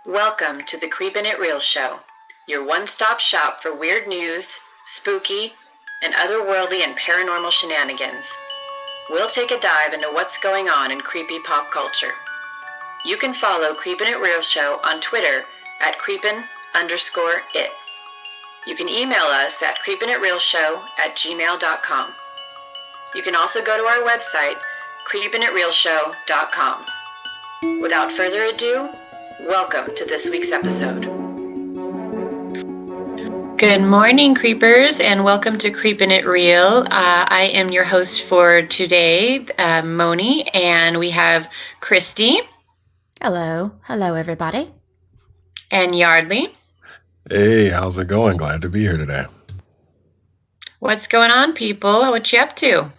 Welcome to the Creepin' It Real Show, your one-stop shop for weird news, spooky, and otherworldly and paranormal shenanigans. We'll take a dive into what's going on in creepy pop culture. You can follow Creepin' It Real Show on Twitter at creepin_it. You can email us at creepinitrealshow@gmail.com. You can also go to our website, creepinitrealshow.com. Without further ado, welcome to this week's episode. Good morning, creepers, and welcome to Creepin' It Real. I am your host for today, Moni, and we have Christy. Hello. Hello, everybody. And Yardley. Hey, how's it going? Glad to be here today. What's going on, people? What you up to?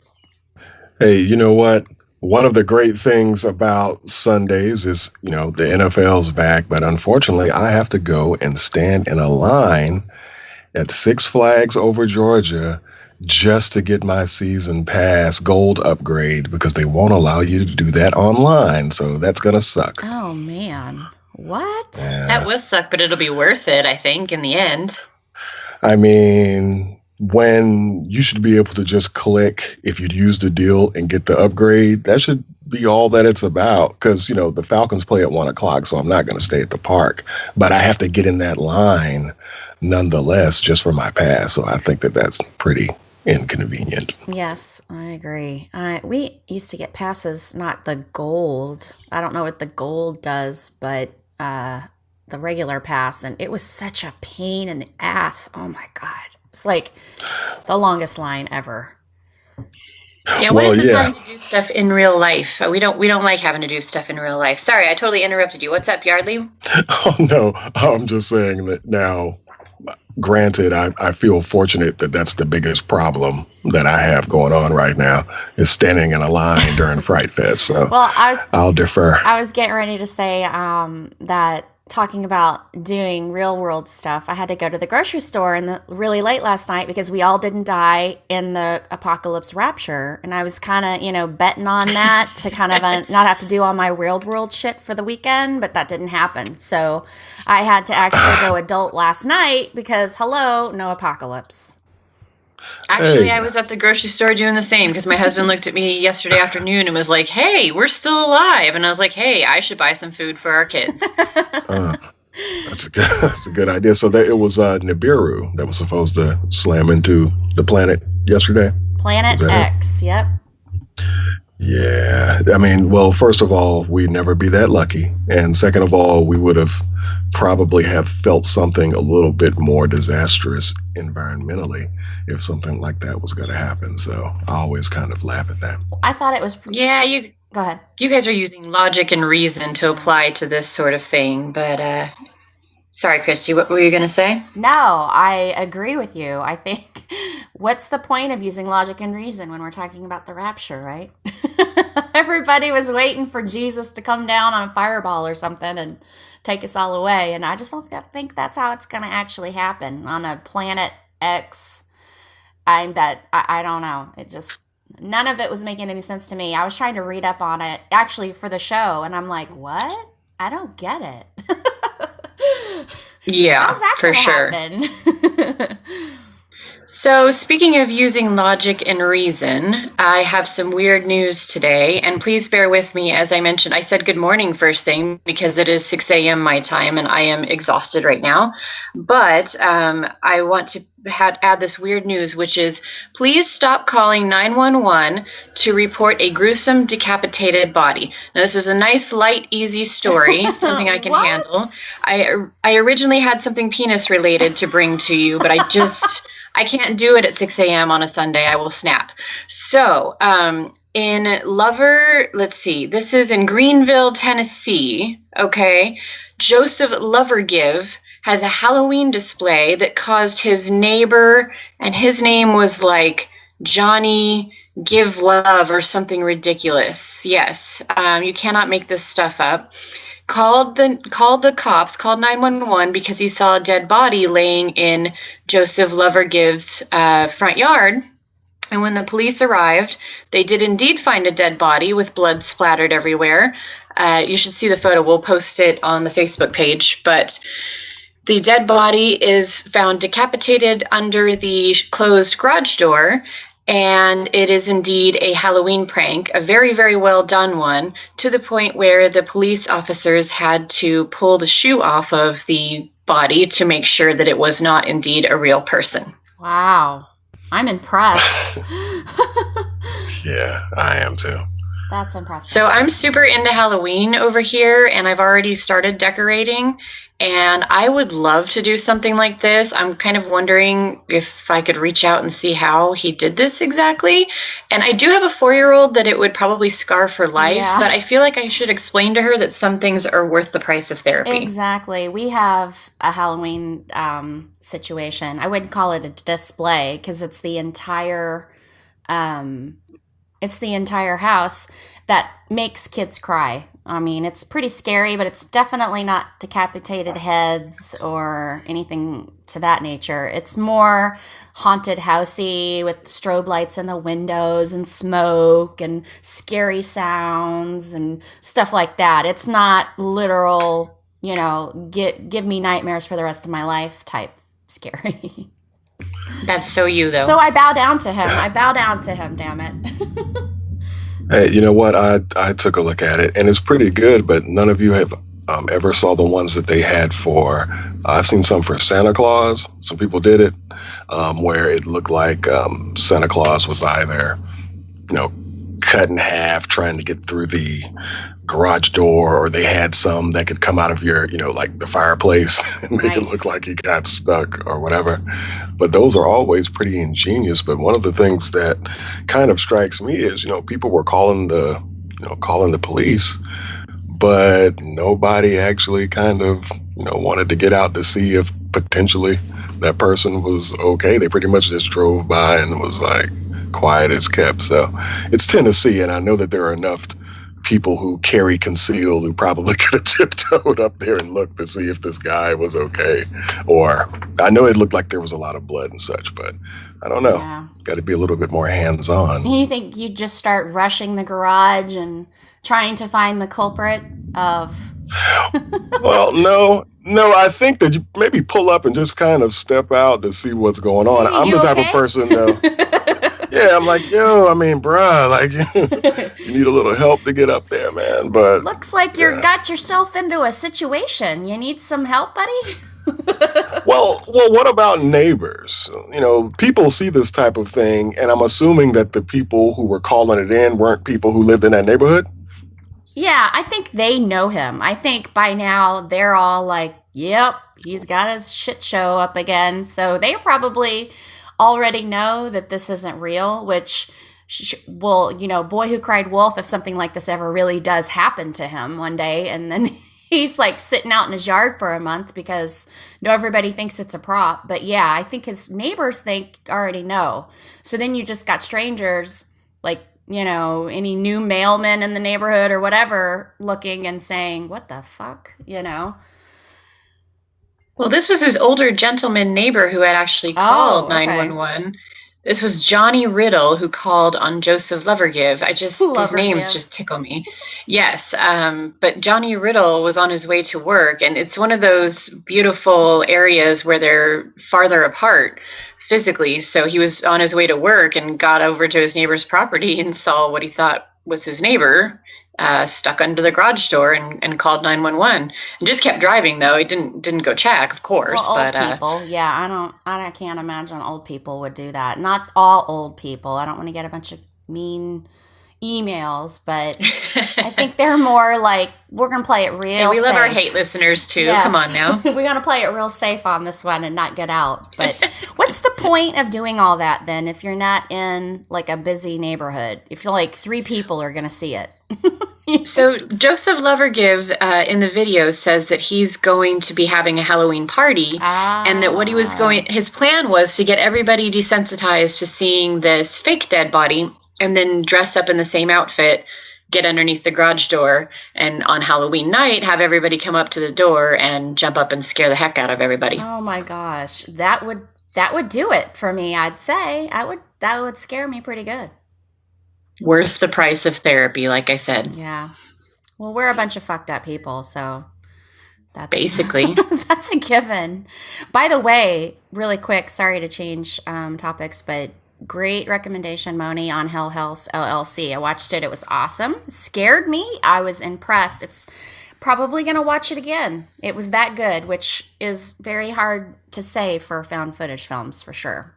Hey, you know what? One of the great things about Sundays is, the NFL's back, but unfortunately, I have to go and stand in a line at Six Flags over Georgia just to get my season pass gold upgrade because they won't allow you to do that online. So that's going to suck. Oh, man. What? Yeah. That will suck, but it'll be worth it, I think, in the end. I mean, when you should be able to just click if you'd use the deal and get the upgrade, that should be all that it's about. Because, the Falcons play at 1:00, so I'm not going to stay at the park. But I have to get in that line nonetheless just for my pass. So I think that that's pretty inconvenient. Yes, I agree. We used to get passes, not the gold. I don't know what the gold does, but the regular pass. And it was such a pain in the ass. Oh, my God. It's like the longest line ever. Yeah, what is this having to do stuff in real life? We don't like having to do stuff in real life. Sorry, I totally interrupted you. What's up, Yardley? Oh, no. I'm just saying that now, granted, I feel fortunate that that's the biggest problem that I have going on right now is standing in a line during Fright Fest. So I'll defer. I was getting ready to say that talking about doing real world stuff, I had to go to the grocery store really late last night because we all didn't die in the apocalypse rapture. And I was kind of, betting on that to kind of not have to do all my real world shit for the weekend, but that didn't happen. So I had to actually go adult last night because, hello, no apocalypse. Actually, I was at the grocery store doing the same because my husband looked at me yesterday afternoon and was like, hey, we're still alive. And I was like, hey, I should buy some food for our kids. That's a good idea. So it was Nibiru that was supposed to slam into the planet yesterday. Planet X, yep. Yeah. I mean, well, first of all, we'd never be that lucky. And second of all, we would have probably have felt something a little bit more disastrous environmentally if something like that was going to happen. So I always kind of laugh at that. I thought it was... Yeah, Go ahead. You guys are using logic and reason to apply to this sort of thing, but sorry, Christy, what were you going to say? No, I agree with you. I think what's the point of using logic and reason when we're talking about the rapture, right? Everybody was waiting for Jesus to come down on a fireball or something and take us all away, and I just don't think that's how it's going to actually happen on a planet X. I don't know. It just... None of it was making any sense to me. I was trying to read up on it, actually, for the show, and I'm like, what? I don't get it. Yeah, how's that for sure. Happen? So, speaking of using logic and reason, I have some weird news today, and please bear with me. As I mentioned, I said good morning first thing because it is 6 a.m. my time, and I am exhausted right now. But I want to add this weird news, which is please stop calling 911 to report a gruesome decapitated body. Now, this is a nice, light, easy story, something I can handle. I originally had something penis related to bring to you, but I can't do it at 6 a.m. on a Sunday. I will snap. So, this is in Greenville, Tennessee, okay? Joseph Lovergive has a Halloween display that caused his neighbor, and his name was like Johnny Give Love or something ridiculous. Yes, you cannot make this stuff up. Called the cops, called 911 because he saw a dead body laying in Joseph Lovergive's front yard. And when the police arrived, they did indeed find a dead body with blood splattered everywhere. You should see the photo. We'll post it on the Facebook page. But the dead body is found decapitated under the closed garage door. And it is indeed a Halloween prank, a very, very well done one, to the point where the police officers had to pull the shoe off of the body to make sure that it was not indeed a real person. Wow. I'm impressed. Yeah, I am too. That's impressive. So I'm super into Halloween over here, and I've already started decorating, and I would love to do something like this. I'm kind of wondering if I could reach out and see how he did this exactly. And I do have a 4-year-old that it would probably scar for life, but I feel like I should explain to her that some things are worth the price of therapy. Exactly. We have a Halloween situation. I wouldn't call it a display because it's the entire house that makes kids cry. I mean, it's pretty scary, but it's definitely not decapitated heads or anything to that nature. It's more haunted housey with strobe lights in the windows and smoke and scary sounds and stuff like that. It's not literal, give me nightmares for the rest of my life type scary. That's so you, though. So I bow down to him. Damn it. Hey, you know what? I took a look at it, and it's pretty good, but none of you have ever saw the ones that they had for, I've seen some for Santa Claus. Some people did it, where it looked like Santa Claus was either, cut in half trying to get through the garage door, or they had some that could come out of your, like the fireplace and make it look like he got stuck or whatever. But those are always pretty ingenious. But one of the things that kind of strikes me is, people were calling the police, but nobody actually kind of, wanted to get out to see if potentially that person was okay. They pretty much just drove by and was like quiet as kept. So it's Tennessee, and I know that there are enough people who carry concealed who probably could have tiptoed up there and looked to see if this guy was okay. Or I know it looked like there was a lot of blood and such, but I don't know. Yeah. Got to be a little bit more hands-on. You think you'd just start rushing the garage and trying to find the culprit of... Well, no, I think that you maybe pull up and just kind of step out to see what's going on. I'm the type of person, though. Yeah, I'm like, bruh, like, you need a little help to get up there, man. But looks like you got yourself into a situation. You need some help, buddy? Well, what about neighbors? People see this type of thing, and I'm assuming that the people who were calling it in weren't people who lived in that neighborhood? Yeah, I think they know him. I think by now they're all like, yep, he's got his shit show up again. So they probably already know that this isn't real, which will, boy who cried wolf if something like this ever really does happen to him one day. And then he's like sitting out in his yard for a month because everybody thinks it's a prop. But yeah, I think his neighbors already know. So then you just got strangers like, any new mailman in the neighborhood or whatever looking and saying, what the fuck, Well, this was his older gentleman neighbor who had actually called 911. This was Johnny Riddle, who called on Joseph Lovergive. These names just tickle me. Yes, but Johnny Riddle was on his way to work, and it's one of those beautiful areas where they're farther apart physically. So he was on his way to work and got over to his neighbor's property and saw what he thought was his neighbor stuck under the garage door and called 911 and just kept driving, though. He didn't go check, of course. Well, old people, yeah, I can't imagine old people would do that. Not all old people. I don't want to get a bunch of mean emails, but I think they're more like, we're going to play it real we love our hate listeners, too. Yes. Come on now. We're going to play it real safe on this one and not get out. But what's the point of doing all that, then, if you're not in, like, a busy neighborhood? If you're like 3 people are going to see it. So Joseph Lovergive in the video says that he's going to be having a Halloween party, and that his plan was to get everybody desensitized to seeing this fake dead body and then dress up in the same outfit, get underneath the garage door, and on Halloween night have everybody come up to the door and jump up and scare the heck out of everybody. Oh my gosh. That would do it for me, I'd say. That would scare me pretty good. Worth the price of therapy, like I said. Yeah. Well, we're a bunch of fucked up people, so that's Basically. that's a given. By the way, really quick, sorry to change topics, but great recommendation, Moni, on Hell House LLC. I watched it. It was awesome. Scared me. I was impressed. It's probably going to watch it again. It was that good, which is very hard to say for found footage films, for sure.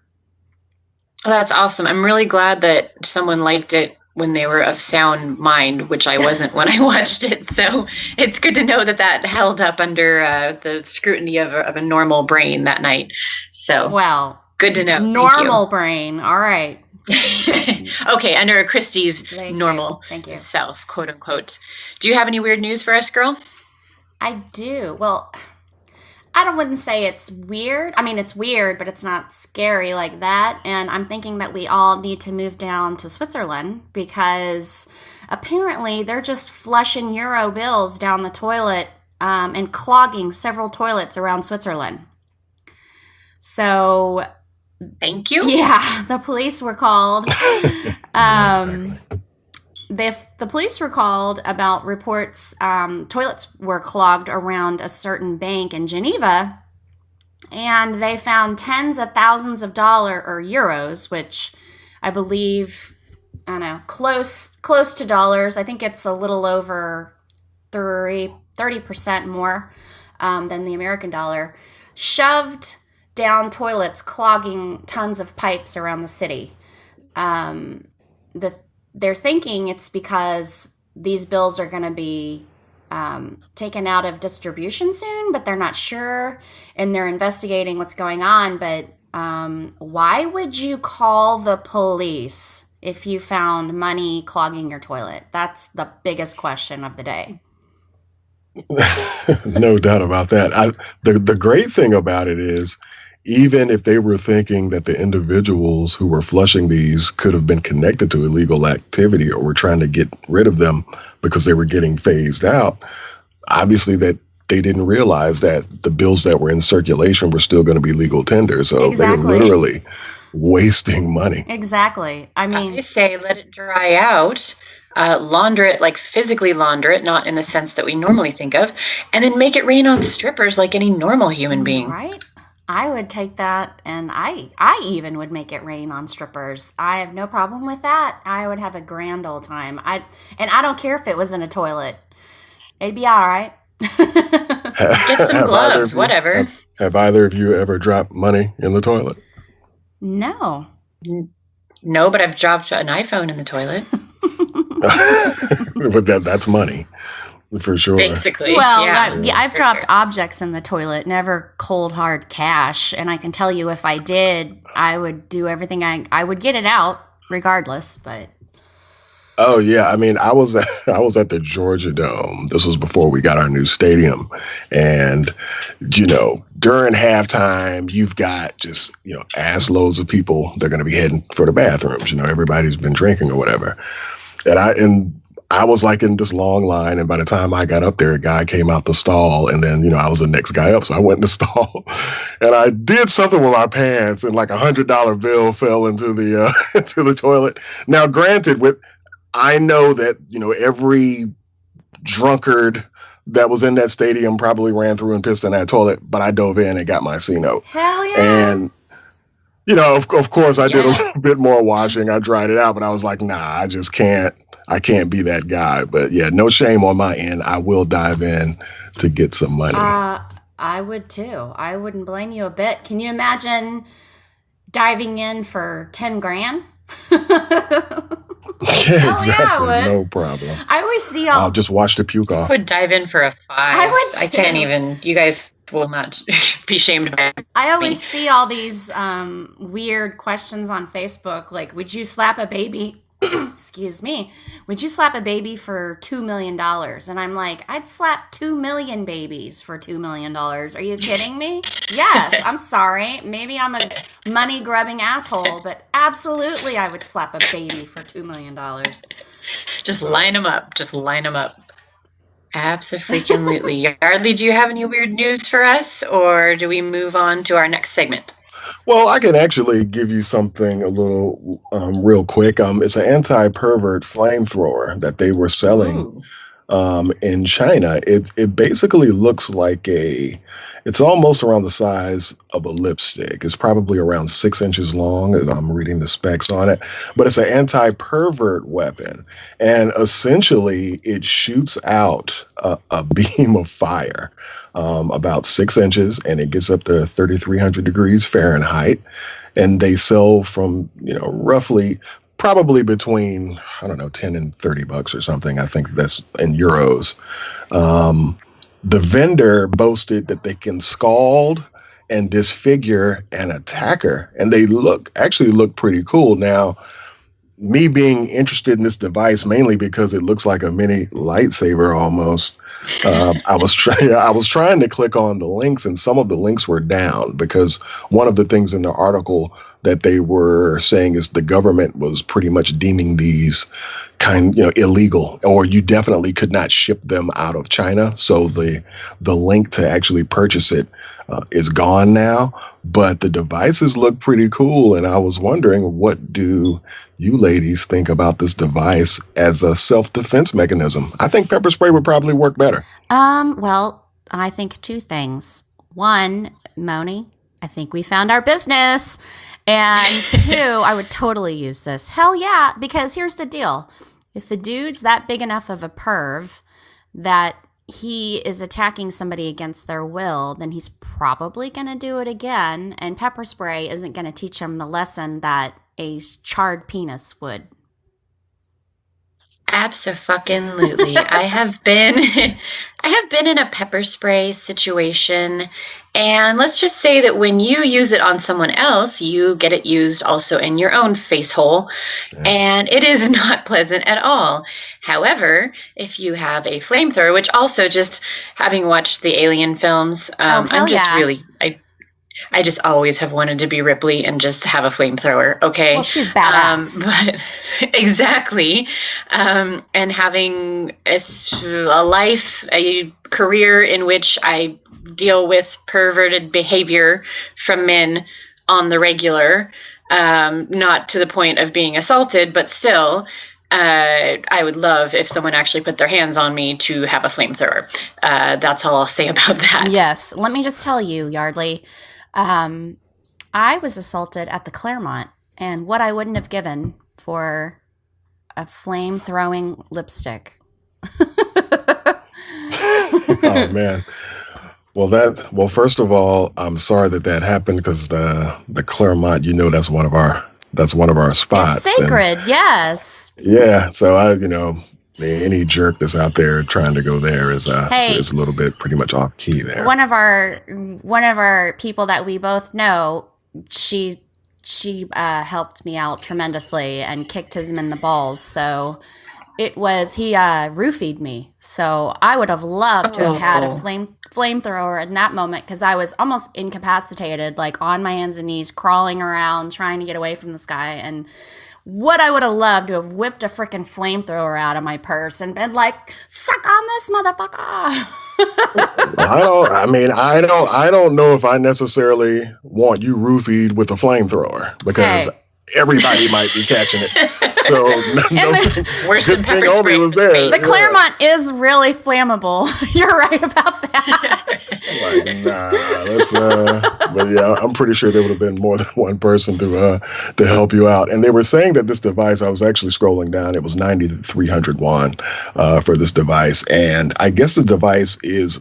Oh, that's awesome. I'm really glad that someone liked it when they were of sound mind, which I wasn't when I watched it. So it's good to know that that held up under the scrutiny of a normal brain that night. So well, good to know. Normal brain. All right. Okay, under Christie's normal Thank you. self, quote unquote. Do you have any weird news for us, girl? I do. Well, I wouldn't say it's weird. I mean, it's weird, but it's not scary like that. And I'm thinking that we all need to move down to Switzerland because apparently they're just flushing euro bills down the toilet and clogging several toilets around Switzerland. So, thank you. Yeah, the police were called. The police were called about reports toilets were clogged around a certain bank in Geneva, and they found tens of thousands of dollars or euros, which I believe, I don't know, close to dollars. I think it's a little over 30% more than the American dollar, shoved down toilets, clogging tons of pipes around the city. They're thinking it's because these bills are going to be taken out of distribution soon, but they're not sure, and they're investigating what's going on. But why would you call the police if you found money clogging your toilet? That's the biggest question of the day. No doubt about that. The great thing about it is, even if they were thinking that the individuals who were flushing these could have been connected to illegal activity or were trying to get rid of them because they were getting phased out, obviously that they didn't realize that the bills that were in circulation were still going to be legal tender. So They were literally wasting money. Exactly. I mean, I say let it dry out. Launder it, like physically launder it, not in the sense that we normally think of, and then make it rain on strippers like any normal human being. Right? I would take that, and I even would make it rain on strippers. I have no problem with that. I would have a grand old time. I don't care if it was in a toilet. It'd be all right. Get some gloves, whatever. Have either of you ever dropped money in the toilet? No. No, but I've dropped an iPhone in the toilet. But that's money. For sure. Basically. Well, yeah, I've dropped objects in the toilet, never cold hard cash. And I can tell you if I did, I would do everything I would get it out regardless, but. Oh yeah. I mean, I was at the Georgia Dome. This was before we got our new stadium. And, during halftime, you've got just, ass loads of people. They're going to be heading for the bathrooms. Everybody's been drinking or whatever. And I was like in this long line, and by the time I got up there, a guy came out the stall, and then, I was the next guy up. So I went in the stall and I did something with my pants, and like $100 bill fell into the into the toilet. Now, granted, I know that, every drunkard that was in that stadium probably ran through and pissed in that toilet, but I dove in and got my C note. Hell yeah. And of course I did a little bit more washing. I dried it out, but I was like, nah, I just can't. I can't be that guy. But yeah, no shame on my end. I will dive in to get some money. I would too. I wouldn't blame you a bit. Can you imagine diving in for 10 grand? Yeah, exactly. Yeah, I would. No problem. I always see I'll just wash the puke off. I would dive in for a 5. I would too. I can't even. You guys will not be shamed by me. I always see all these weird questions on Facebook, like, would you slap a baby? Excuse me. Would you slap a baby for $2 million? And I'm like, I'd slap 2 million babies for $2 million. Are you kidding me? Yes, I'm sorry. Maybe I'm a money grubbing asshole, but absolutely I would slap a baby for $2 million. Just line them up. Absolutely. Yardley, do you have any weird news for us, or do we move on to our next segment? Well, I can actually give you something a little real quick. It's an anti-pervert flamethrower that they were selling in China. It basically looks like it's almost around the size of a lipstick. It's probably around 6 inches long, as I'm reading the specs on it. But it's an anti-pervert weapon, and essentially it shoots out a beam of fire about 6 inches, and it gets up to 3,300 degrees Fahrenheit. And they sell from roughly probably between, I don't know, 10 and $30 or something. I think that's in euros. The vendor boasted that they can scald and disfigure an attacker, and they actually look pretty cool. Now, me being interested in this device mainly because it looks like a mini lightsaber almost. I was trying to click on the links, and some of the links were down because one of the things in the article that they were saying is the government was pretty much deeming these illegal, or you definitely could not ship them out of China. So the link to actually purchase it is gone now, but the devices look pretty cool. And I was wondering, what do you ladies think about this device as a self-defense mechanism? I think pepper spray would probably work better. Well, I think two things. One, Moni, I think we found our business. And two, I would totally use this. Hell yeah, because here's the deal. If a dude's that big enough of a perv that he is attacking somebody against their will, then he's probably going to do it again. And pepper spray isn't going to teach him the lesson that a charred penis would. Abso-fucking-lutely. I have been in a pepper spray situation, and let's just say that when you use it on someone else, you get it used also in your own face hole, and it is not pleasant at all. However, if you have a flamethrower, which also, just having watched the Alien films, I just always have wanted to be Ripley and just have a flamethrower. Okay. Well, she's badass. But exactly. And having a life, a career in which I deal with perverted behavior from men on the regular, not to the point of being assaulted, but still, I would love if someone actually put their hands on me to have a flamethrower. That's all I'll say about that. Yes. Let me just tell you, Yardley. I was assaulted at the Claremont, and what I wouldn't have given for a flame-throwing lipstick. Oh man. Well, first of all, I'm sorry that happened, because the Claremont, that's one of our spots. It's sacred, yes. Yeah. So any jerk that's out there trying to go there is a little bit pretty much off key there. One of our people that we both know, she helped me out tremendously and kicked him in the balls. So he roofied me. So I would have loved to have had a flamethrower in that moment, because I was almost incapacitated, like on my hands and knees, crawling around, trying to get away from this guy. And what I would have loved to have whipped a freaking flamethrower out of my purse and been like, "Suck on this, motherfucker!" I don't know if I necessarily want you roofied with a flamethrower, because everybody might be catching it. So worse than pepper spray was there. The Claremont is really flammable. You're right about that. But yeah, I'm pretty sure there would have been more than one person to help you out. And they were saying that this device, I was actually scrolling down, it was 9,300 won for this device. And I guess the device is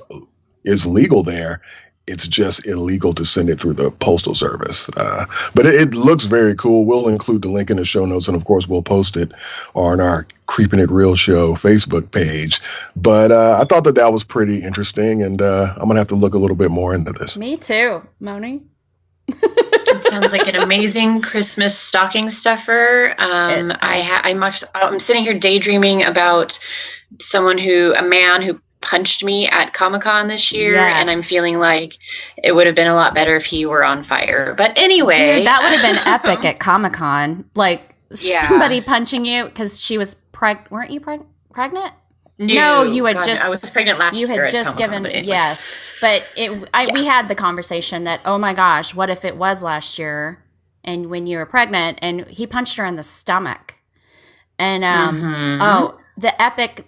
legal there. It's just illegal to send it through the postal service. But it looks very cool. We'll include the link in the show notes, and of course we'll post it on our Creeping It Real Show Facebook page. But I thought that was pretty interesting, and I'm going to have to look a little bit more into this. Me too, Moni. It sounds like an amazing Christmas stocking stuffer. I'm sitting here daydreaming about a man who punched me at Comic-Con this year, yes. And I'm feeling like it would have been a lot better if he were on fire. But anyway, dude, that would have been epic at Comic-Con. Like somebody punching you because she was weren't you pregnant? No, you had I was pregnant last year. You had just given yes, but we had the conversation that, oh my gosh, what if it was last year and when you were pregnant and he punched her in the stomach, and the epic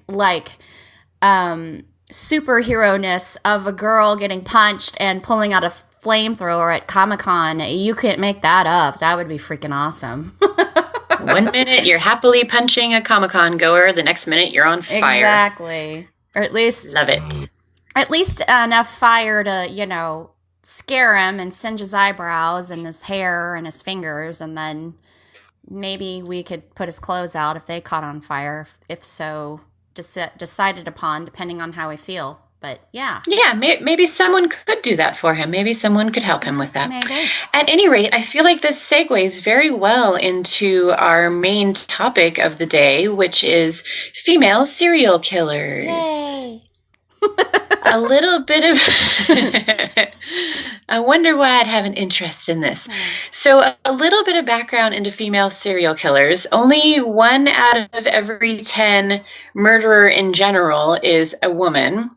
superhero-ness of a girl getting punched and pulling out a flamethrower at Comic-Con. You couldn't make that up. That would be freaking awesome. 1 minute you're happily punching a Comic-Con goer, the next minute you're on fire. Exactly. Or at least love it. At least enough fire to, scare him and singe his eyebrows and his hair and his fingers, and then maybe we could put his clothes out if they caught on fire, if so decided upon, depending on how we feel. But yeah. Yeah, maybe someone could do that for him. Maybe someone could help him with that. Maybe. At any rate, I feel like this segues very well into our main topic of the day, which is female serial killers. Yay! A little bit of... I wonder why I'd have an interest in this. So a little bit of background into female serial killers. Only 1 out of every 10 murderer in general is a woman.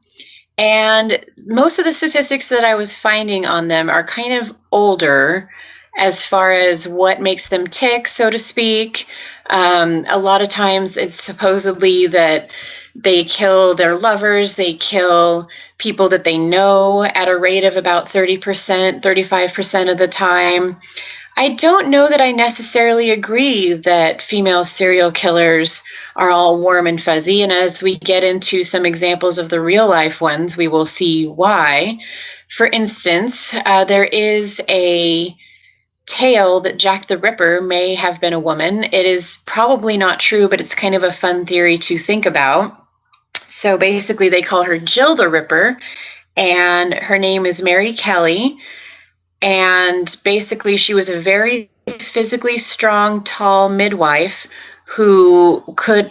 And most of the statistics that I was finding on them are kind of older as far as what makes them tick, so to speak. A lot of times it's supposedly that they kill their lovers, they kill people that they know at a rate of about 30%, 35% of the time. I don't know that I necessarily agree that female serial killers are all warm and fuzzy. And as we get into some examples of the real life ones, we will see why. For instance, there is a tale that Jack the Ripper may have been a woman. It is probably not true, but it's kind of a fun theory to think about. So basically they call her Jill the Ripper, and her name is Mary Kelly. And basically she was a very physically strong, tall midwife who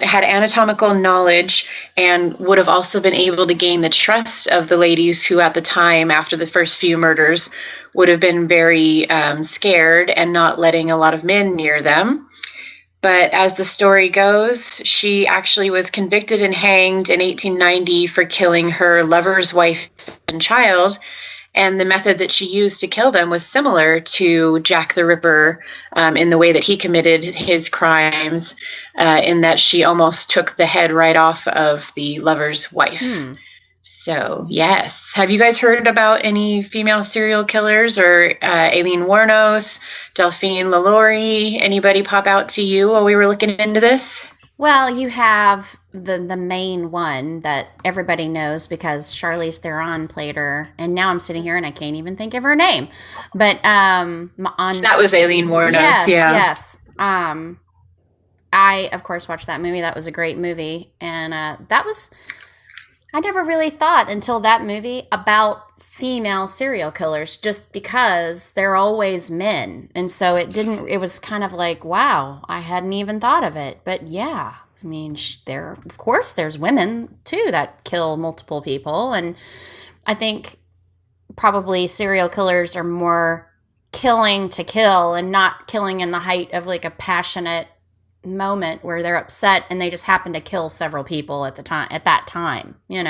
had anatomical knowledge and would have also been able to gain the trust of the ladies who at the time, after the first few murders, would have been very scared and not letting a lot of men near them. But as the story goes, she actually was convicted and hanged in 1890 for killing her lover's wife and child. And the method that she used to kill them was similar to Jack the Ripper in the way that he committed his crimes, in that she almost took the head right off of the lover's wife. So, yes. Have you guys heard about any female serial killers, or Aileen Wuornos, Delphine LaLaurie? Anybody pop out to you while we were looking into this? Well, you have the main one that everybody knows because Charlize Theron played her, and now I'm sitting here and I can't even think of her name. But that was Aileen Wuornos. Yes. I of course watched that movie. That was a great movie, and I never really thought until that movie about female serial killers, just because they're always men. And so it was kind of like, wow, I hadn't even thought of it. But yeah, I mean, of course there's women too that kill multiple people. And I think probably serial killers are more killing to kill and not killing in the height of like a passionate moment where they're upset and they just happen to kill several people at that time. You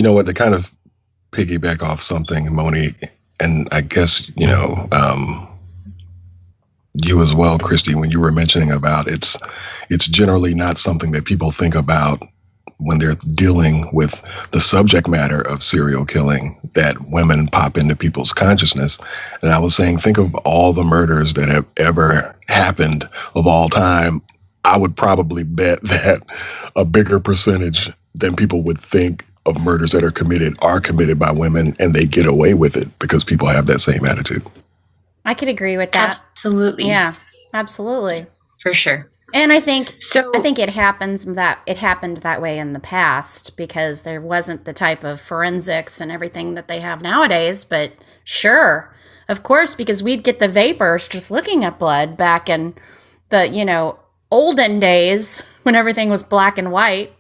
know what, to kind of piggyback off something, Moni, and I guess you as well, Christy, when you were mentioning about it's generally not something that people think about when they're dealing with the subject matter of serial killing, that women pop into people's consciousness. And I was saying, think of all the murders that have ever happened of all time. I would probably bet that a bigger percentage than people would think of murders that are committed by women, and they get away with it because people have that same attitude. I could agree with that. Absolutely. Yeah, absolutely. For sure. And I think it happened that way in the past because there wasn't the type of forensics and everything that they have nowadays. But sure, of course, because we'd get the vapors just looking at blood back in the, olden days when everything was black and white,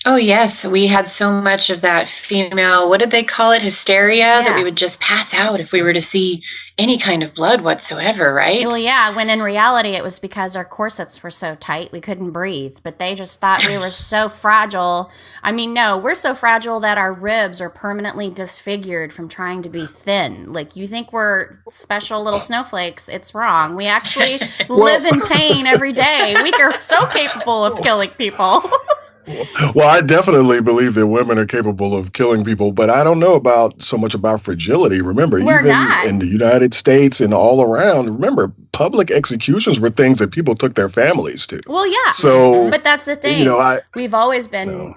Oh, yes. We had so much of that female, what did they call it? Hysteria, that we would just pass out if we were to see any kind of blood whatsoever, right? Well, yeah, when in reality it was because our corsets were so tight we couldn't breathe, but they just thought we were so fragile. I mean, no, we're so fragile that our ribs are permanently disfigured from trying to be thin. Like, you think we're special little snowflakes. It's wrong. We actually live in pain every day. We are so capable of killing people. Well, I definitely believe that women are capable of killing people, but I don't know about so much about fragility. Remember, We're even not. in the United States and all around, remember, public executions were things that people took their families to. Well, yeah. So, but that's the thing. you know, we've always been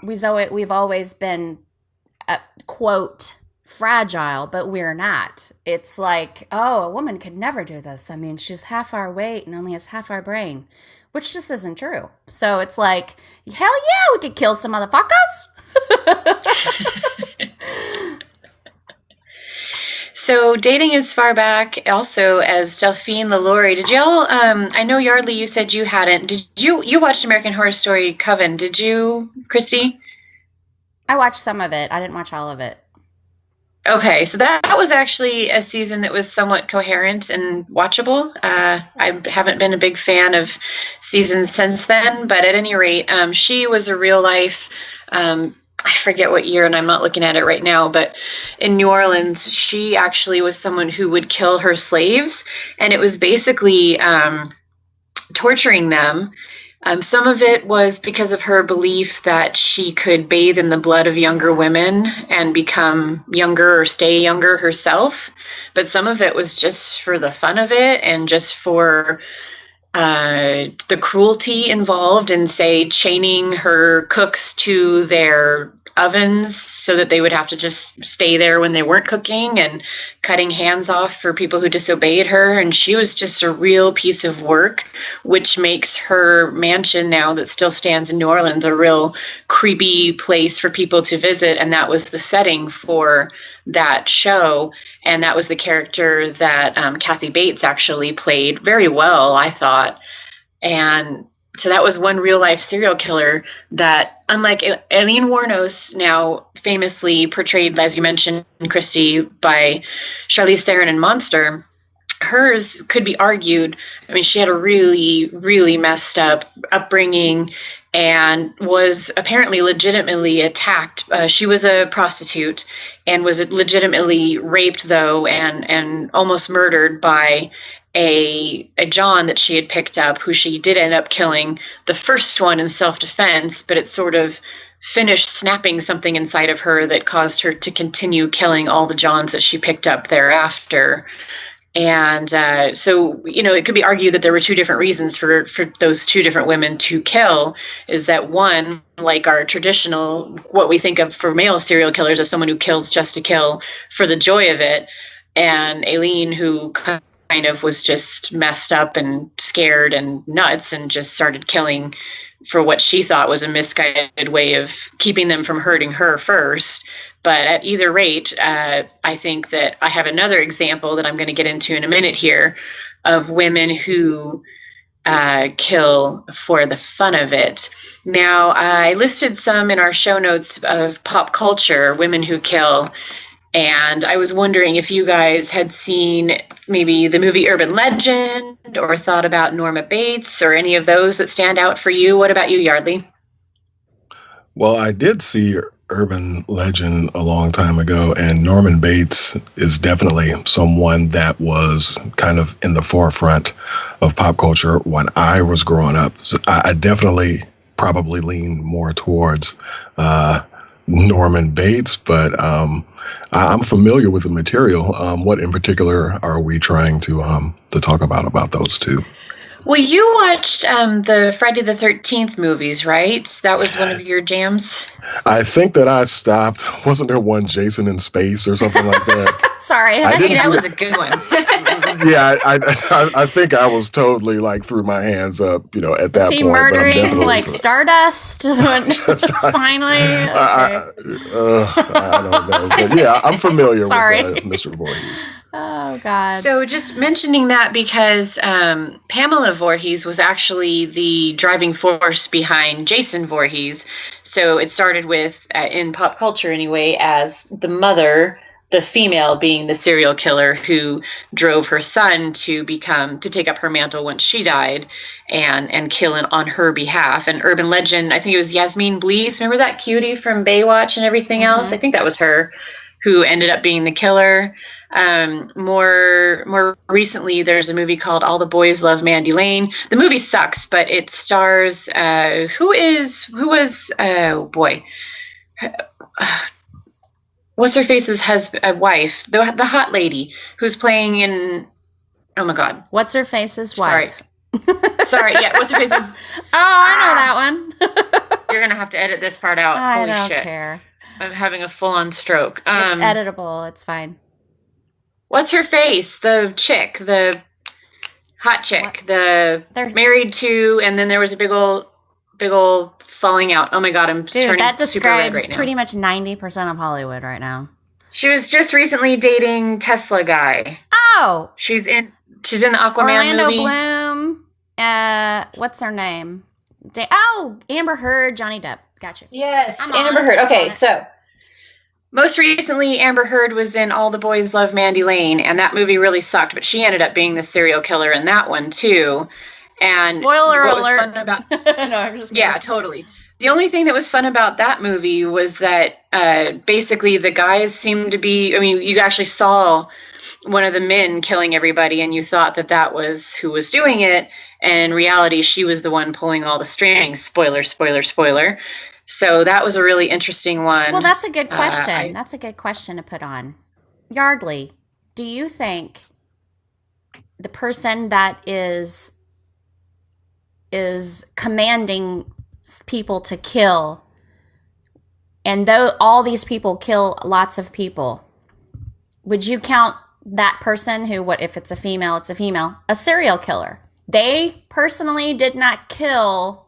quote fragile, but we're not. It's like, oh, a woman could never do this. I mean, she's half our weight and only has half our brain, which just isn't true. So it's like, hell yeah, we could kill some motherfuckers. So dating as far back also as Delphine LaLaurie. Did y'all, I know Yardley, you said you hadn't. Did you watched American Horror Story Coven, did you, Christy? I watched some of it. I didn't watch all of it. Okay, so that was actually a season that was somewhat coherent and watchable. I haven't been a big fan of seasons since then, but at any rate, she was a real life, I forget what year, and I'm not looking at it right now, but in New Orleans, she actually was someone who would kill her slaves, and it was basically torturing them. Some of it was because of her belief that she could bathe in the blood of younger women and become younger or stay younger herself. But some of it was just for the fun of it and just for the cruelty involved in, say, chaining her cooks to their ovens so that they would have to just stay there when they weren't cooking, and cutting hands off for people who disobeyed her. And she was just a real piece of work, which makes her mansion now that still stands in New Orleans a real creepy place for people to visit. And that was the setting for that show. And that was the character that Kathy Bates actually played very well, I thought. And so that was one real life serial killer that, unlike Aileen Wuornos, now famously portrayed, as you mentioned, Christy, by Charlize Theron in Monster, hers could be argued. I mean, she had a really, really messed up upbringing and was apparently legitimately attacked. She was a prostitute and was legitimately raped, though, and almost murdered by a John that she had picked up, who she did end up killing the first one in self-defense, but it sort of finished snapping something inside of her that caused her to continue killing all the Johns that she picked up thereafter. And so, you know, it could be argued that there were two different reasons for those two different women to kill. Is that one, like our traditional, what we think of for male serial killers, as someone who kills just to kill for the joy of it, and Aileen, who kind of was just messed up and scared and nuts and just started killing for what she thought was a misguided way of keeping them from hurting her first. But at either rate, I think that I have another example that I'm going to get into in a minute here of women who kill for the fun of it. Now, I listed some in our show notes of pop culture, women who kill. And I was wondering if you guys had seen maybe the movie Urban Legend or thought about Norma Bates or any of those that stand out for you. What about you, Yardley? Well, I did see Urban Legend a long time ago, and Norman Bates is definitely someone that was kind of in the forefront of pop culture when I was growing up. So I definitely probably lean more towards Norman Bates, but I'm familiar with the material. What in particular are we trying to talk about those two? Well, you watched the Friday the 13th movies, right? That was one of your jams? I think that I stopped. Wasn't there one Jason in Space or something like that? Sorry. I think that was a good one. Yeah, I think I was totally like threw my hands up, you know, at that point. Is he murdering like Stardust? Finally? Okay. I don't know. But yeah, I'm familiar with Mr. Voorhees. Oh, God. So just mentioning that because Pamela Voorhees was actually the driving force behind Jason Voorhees. So it started with, in pop culture anyway, as the mother, the female being the serial killer who drove her son to take up her mantle once she died and kill on her behalf. And urban legend, I think it was Yasmin Bleeth. Remember that cutie from Baywatch and everything else? I think that was her who ended up being the killer. More recently, there's a movie called All the Boys Love Mandy Lane. The movie sucks, but it stars what's her face's wife, the hot lady who's playing in. Oh my God, what's her face's wife? Sorry, yeah, what's her face's? Oh, I know that one. You're gonna have to edit this part out. I Holy don't shit. care. I'm having a full-on stroke. It's editable. It's fine. What's her face? The chick, the hot chick, They're married to, and then there was a big old falling out. Oh my God, I'm turning that super red describes right now. pretty much 90% of Hollywood right now. She was just recently dating Tesla guy. Oh, she's in the Aquaman Orlando movie. Bloom. What's her name? Amber Heard, Johnny Depp. Gotcha. Yes, Amber Heard. Okay, so most recently, Amber Heard was in All the Boys Love Mandy Lane, and that movie really sucked, but she ended up being the serial killer in that one, too. And spoiler alert. Was fun about, no, I'm just kidding. Yeah, totally. The only thing that was fun about that movie was that basically the guys seemed to be, I mean, you actually saw one of the men killing everybody, and you thought that was who was doing it, and in reality, she was the one pulling all the strings. Spoiler, spoiler, spoiler. So that was a really interesting one. Well, that's a good question. That's a good question to put on. Yardley, do you think the person that is commanding people to kill, and though all these people kill lots of people, would you count that person who, what if it's a female, a serial killer? They personally did not kill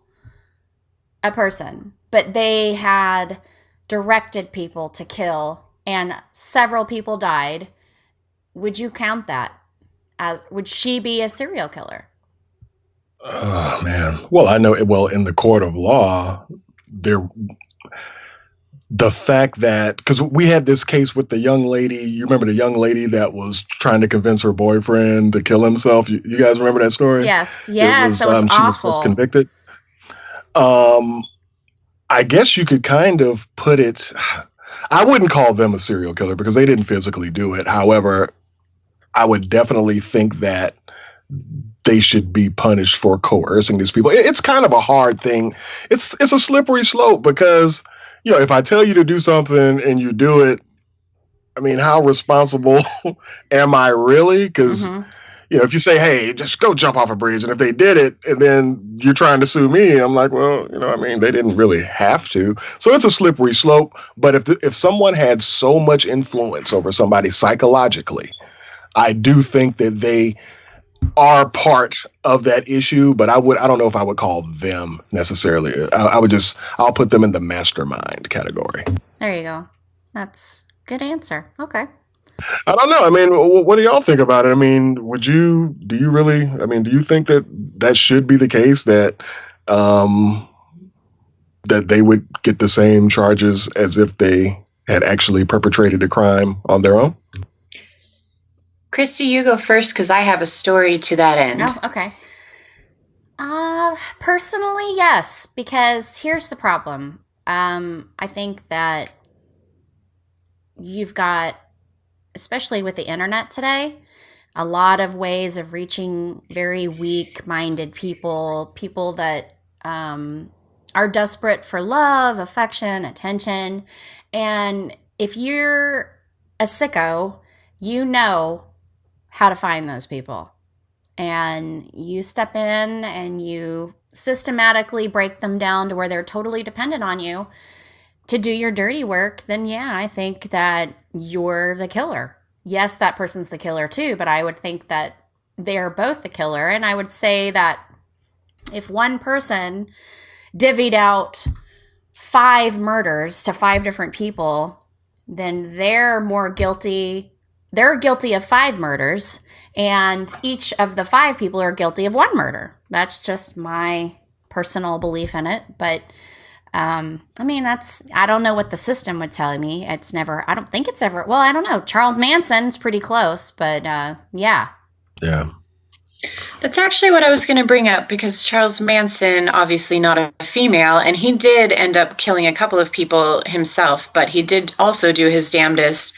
a person, but they had directed people to kill, and several people died. Would you count that? Would she be a serial killer? Oh, man. Well, I know, in the court of law, the fact that, because we had this case with the young lady, you remember the young lady that was trying to convince her boyfriend to kill himself? You guys remember that story? Yes. It was awful. She was just convicted. I guess you could kind of put it, I wouldn't call them a serial killer because they didn't physically do it. However, I would definitely think that they should be punished for coercing these people. It's kind of a hard thing. It's a slippery slope because, if I tell you to do something and you do it, I mean, how responsible am I really? Because, if you say, hey, just go jump off a bridge, and if they did it and then you're trying to sue me, I'm like, well, they didn't really have to. So it's a slippery slope. But if someone had so much influence over somebody psychologically, I do think that they are part of that issue, but I don't know if I would call them necessarily. I'll put them in the mastermind category. There you go. That's a good answer. Okay. I don't know. I mean, what do y'all think about it? I mean, do you think that should be the case, that that they would get the same charges as if they had actually perpetrated a crime on their own? Christy, you go first because I have a story to that end. Oh, okay. Personally, yes, because here's the problem. I think that you've got, especially with the internet today, a lot of ways of reaching very weak-minded people that are desperate for love, affection, attention. And if you're a sicko, you know how to find those people. And you step in and you systematically break them down to where they're totally dependent on you to do your dirty work, then yeah, I think that you're the killer. Yes, that person's the killer too, but I would think that they're both the killer. And I would say that if one person divvied out 5 murders to 5 different people, then they're more guilty they're guilty of 5 murders, and each of the 5 people are guilty of 1 murder. That's just my personal belief in it. But I mean, I don't know what the system would tell me. I don't think it's ever, well, I don't know. Charles Manson's pretty close, but yeah. Yeah. That's actually what I was going to bring up, because Charles Manson, obviously not a female, and he did end up killing a couple of people himself, but he did also do his damnedest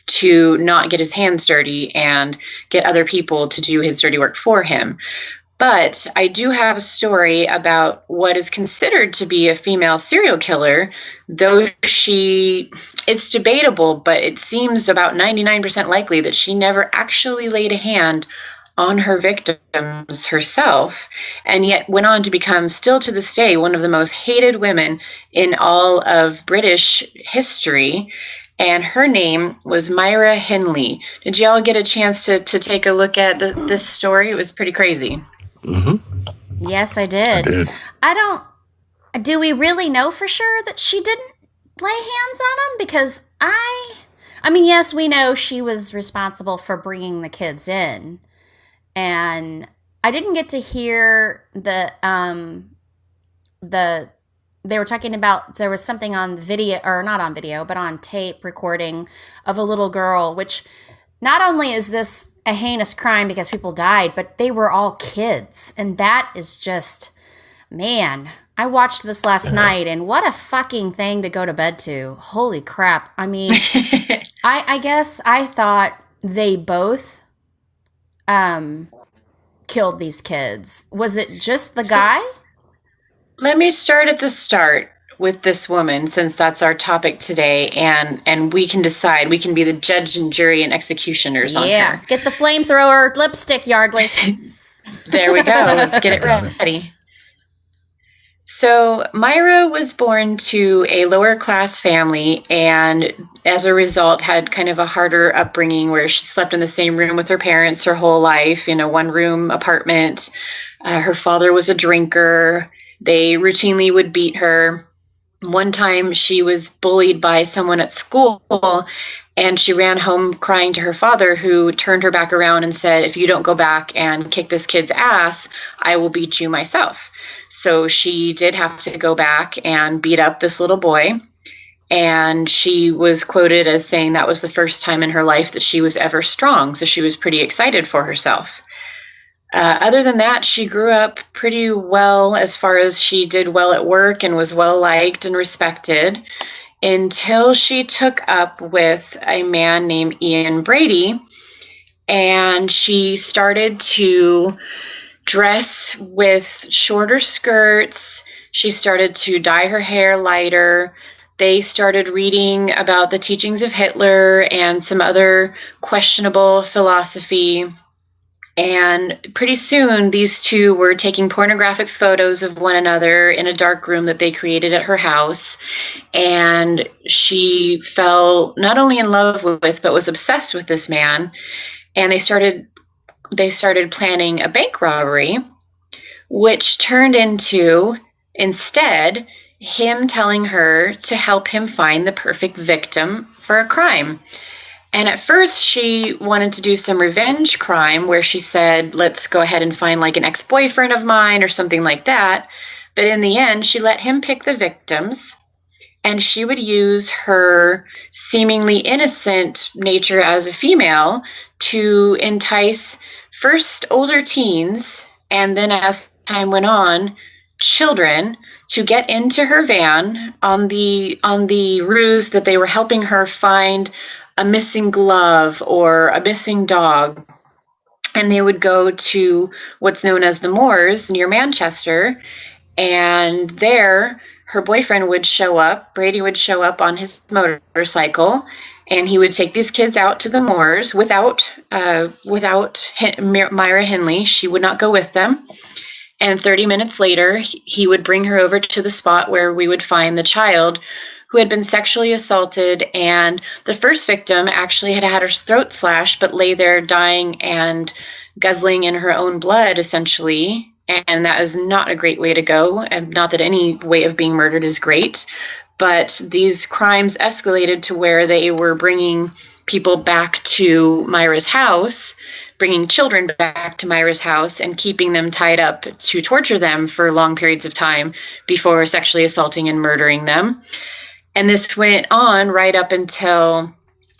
to not get his hands dirty and get other people to do his dirty work for him. But I do have a story about what is considered to be a female serial killer, though it's debatable, but it seems about 99% likely that she never actually laid a hand on her victims herself, and yet went on to become, still to this day, one of the most hated women in all of British history. And her name was Myra Hindley. Did you all get a chance to take a look at this story? It was pretty crazy. Mm-hmm. Yes, I did. Do we really know for sure that she didn't lay hands on him? Because I mean, yes, we know she was responsible for bringing the kids in. And I didn't get to hear they were talking about, there was something on video, or not on video, but on tape recording of a little girl, which not only is this a heinous crime because people died, but they were all kids. And that is just, man, I watched this last night, and what a fucking thing to go to bed to. Holy crap. I mean, I guess I thought they both killed these kids. Was it just the guy? Let me start at the start with this woman, since that's our topic today, and we can decide. We can be the judge and jury and executioners on her. Yeah, get the flamethrower lipstick, Yardley. There we go. Let's get it ready. So Myra was born to a lower class family, and as a result had kind of a harder upbringing, where she slept in the same room with her parents her whole life, in a 1-room apartment. Her father was a drinker. They routinely would beat her. One time she was bullied by someone at school, and she ran home crying to her father, who turned her back around and said, "If you don't go back and kick this kid's ass, I will beat you myself." So she did have to go back and beat up this little boy. And she was quoted as saying that was the first time in her life that she was ever strong. So she was pretty excited for herself. Other than that, she grew up pretty well, as far as she did well at work and was well liked and respected, until she took up with a man named Ian Brady. And she started to dress with shorter skirts. She started to dye her hair lighter. They started reading about the teachings of Hitler and some other questionable philosophy. And pretty soon, these two were taking pornographic photos of one another in a dark room that they created at her house. And she fell not only in love with, but was obsessed with this man. And they started planning a bank robbery, which turned into, instead, him telling her to help him find the perfect victim for a crime. And at first she wanted to do some revenge crime, where she said, let's go ahead and find like an ex-boyfriend of mine or something like that. But in the end, she let him pick the victims, and she would use her seemingly innocent nature as a female to entice first older teens, and then as time went on, children, to get into her van on the ruse that they were helping her find a missing glove or a missing dog. And they would go to what's known as the moors near Manchester. And there, her boyfriend would show up. Brady would show up on his motorcycle, and he would take these kids out to the moors without Myra Hindley. She would not go with them. And 30 minutes later, he would bring her over to the spot where we would find the child who had been sexually assaulted. And the first victim actually had had her throat slashed, but lay there dying and guzzling in her own blood, essentially. And that is not a great way to go. And not that any way of being murdered is great, but these crimes escalated to where they were bringing people back to Myra's house, bringing children back to Myra's house and keeping them tied up to torture them for long periods of time before sexually assaulting and murdering them. And this went on right up until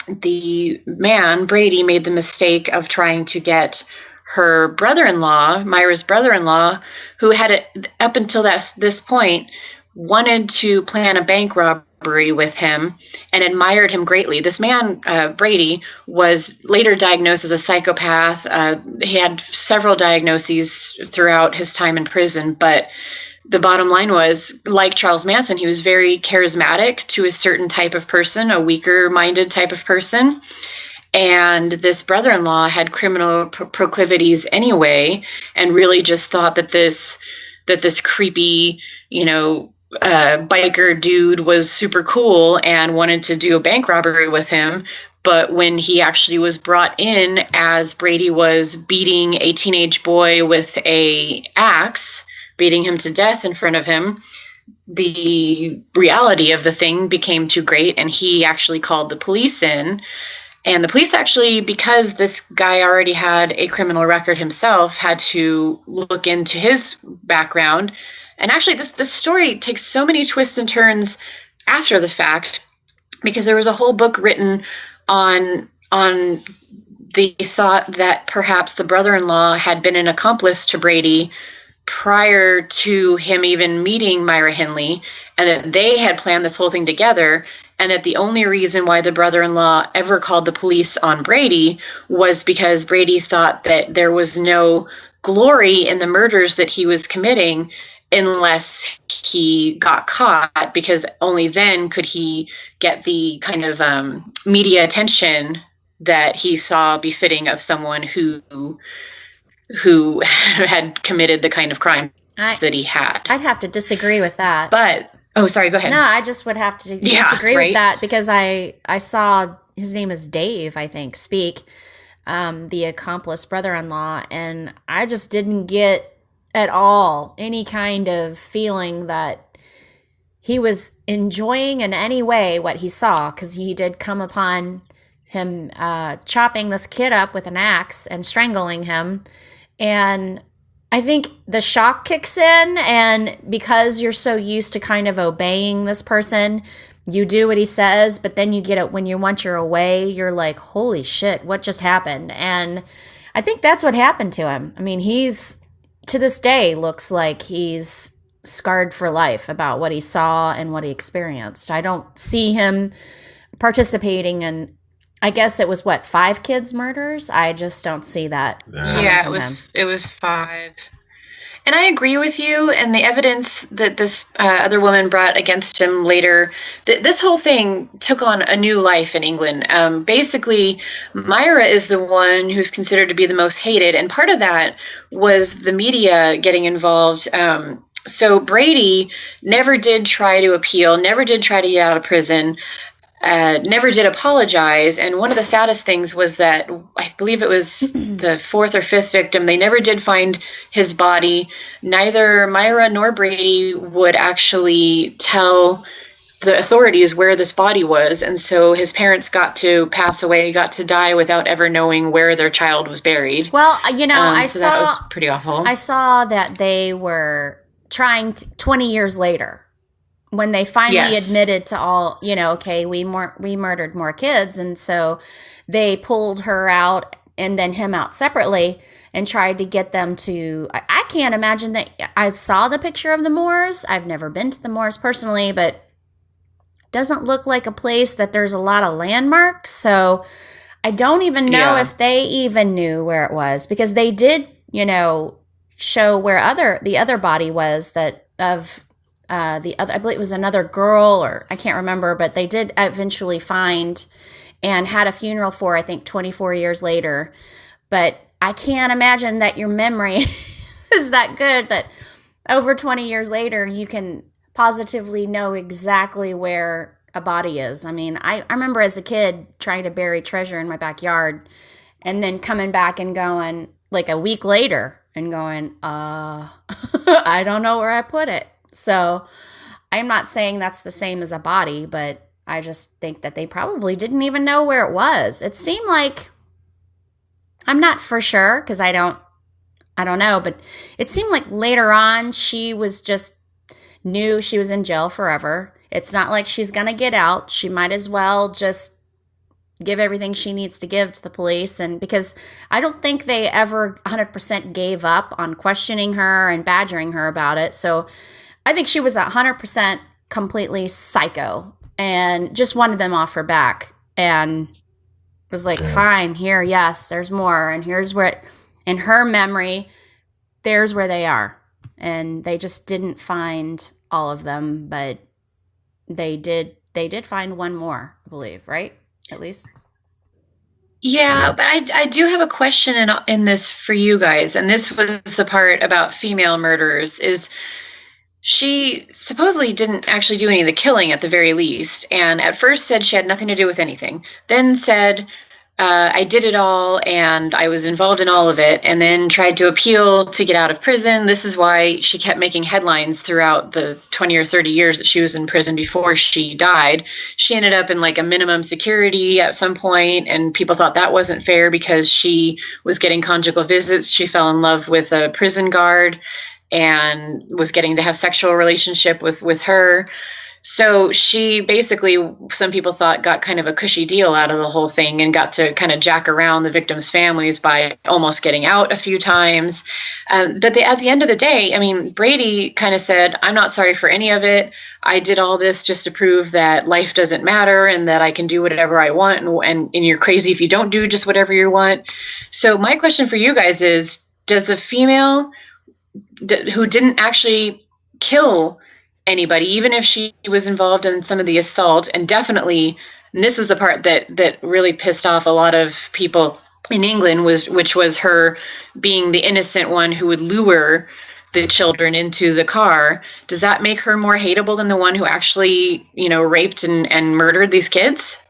the man, Brady, made the mistake of trying to get her brother-in-law, Myra's brother-in-law, who had, up until this point, wanted to plan a bank robbery with him and admired him greatly. This man, Brady, was later diagnosed as a psychopath. He had several diagnoses throughout his time in prison, but the bottom line was, like Charles Manson, he was very charismatic to a certain type of person, a weaker-minded type of person. And this brother-in-law had criminal proclivities anyway, and really just thought that this creepy, biker dude was super cool and wanted to do a bank robbery with him. But when he actually was brought in as Brady was beating a teenage boy with a axe, beating him to death in front of him, the reality of the thing became too great, and he actually called the police in. And the police actually, because this guy already had a criminal record himself, had to look into his background. And actually, this story takes so many twists and turns after the fact, because there was a whole book written on the thought that perhaps the brother-in-law had been an accomplice to Brady prior to him even meeting Myra Hindley, and that they had planned this whole thing together, and that the only reason why the brother-in-law ever called the police on Brady was because Brady thought that there was no glory in the murders that he was committing unless he got caught, because only then could he get the kind of media attention that he saw befitting of someone who had committed the kind of crime that he had. I'd have to disagree with that. But, oh, sorry, go ahead. No, I just would have to disagree with that, because I saw, his name is Dave, I think, speak, the accomplice brother-in-law, and I just didn't get at all any kind of feeling that he was enjoying in any way what he saw, because he did come upon him chopping this kid up with an axe and strangling him. And I think the shock kicks in, and because you're so used to kind of obeying this person, you do what he says, but then you get it when once you're away, you're like, holy shit, what just happened? And I think that's what happened to him. I mean, he's, to this day, looks like he's scarred for life about what he saw and what he experienced. I don't see him participating in, I guess it was 5 kids' murders? I just don't see that. Yeah, it was 5. And I agree with you. And the evidence that this other woman brought against him later, this whole thing took on a new life in England. Basically, Myra is the one who's considered to be the most hated. And part of that was the media getting involved. So Brady never did try to appeal, never did try to get out of prison. Never did apologize. And one of the saddest things was that I believe it was the 4th or 5th victim. They never did find his body. Neither Myra nor Brady would actually tell the authorities where this body was. And so his parents got to pass away, got to die without ever knowing where their child was buried. Well, I saw that was pretty awful. I saw that they were trying 20 years later, when they finally admitted to all, okay, we murdered more kids. And so they pulled her out and then him out separately and tried to get them to, I can't imagine that. I saw the picture of the moors. I've never been to the moors personally, but doesn't look like a place that there's a lot of landmarks. So I don't even know if they even knew where it was, because they did, show where the other body was the other, I believe it was another girl, or I can't remember, but they did eventually find and had a funeral for, I think, 24 years later. But I can't imagine that your memory is that good that over 20 years later, you can positively know exactly where a body is. I mean, I remember as a kid trying to bury treasure in my backyard and then coming back and going like a week later and going, I don't know where I put it. So I'm not saying that's the same as a body, but I just think that they probably didn't even know where it was. It seemed like, I'm not for sure because I don't know, but it seemed like later on she was just knew she was in jail forever. It's not like she's going to get out. She might as well just give everything she needs to give to the police. And because I don't think they ever 100% gave up on questioning her and badgering her about it. So I think she was 100% completely psycho and just wanted them off her back and was like, fine, here, yes, there's more. And here's where, in her memory, there's where they are. And they just didn't find all of them, but they did find one more, I believe, right? At least. Yeah, but I do have a question in this for you guys, and this was the part about female murderers, is she supposedly didn't actually do any of the killing at the very least, and at first said she had nothing to do with anything, then said, I did it all and I was involved in all of it, and then tried to appeal to get out of prison. This is why she kept making headlines throughout the 20 or 30 years that she was in prison before she died. She ended up in like a minimum security at some point, and people thought that wasn't fair because she was getting conjugal visits. She fell in love with a prison guard and was getting to have sexual relationship with her. So she basically, some people thought, got kind of a cushy deal out of the whole thing and got to kind of jack around the victims' families by almost getting out a few times. But at the end of the day, I mean, Brady kind of said, I'm not sorry for any of it. I did all this just to prove that life doesn't matter and that I can do whatever I want. And you're crazy if you don't do just whatever you want. So my question for you guys is, does the female who didn't actually kill anybody, even if she was involved in some of the assault, and definitely, and this is the part that really pissed off a lot of people in England, which was her being the innocent one who would lure the children into the car. Does that make her more hateable than the one who actually, raped and murdered these kids?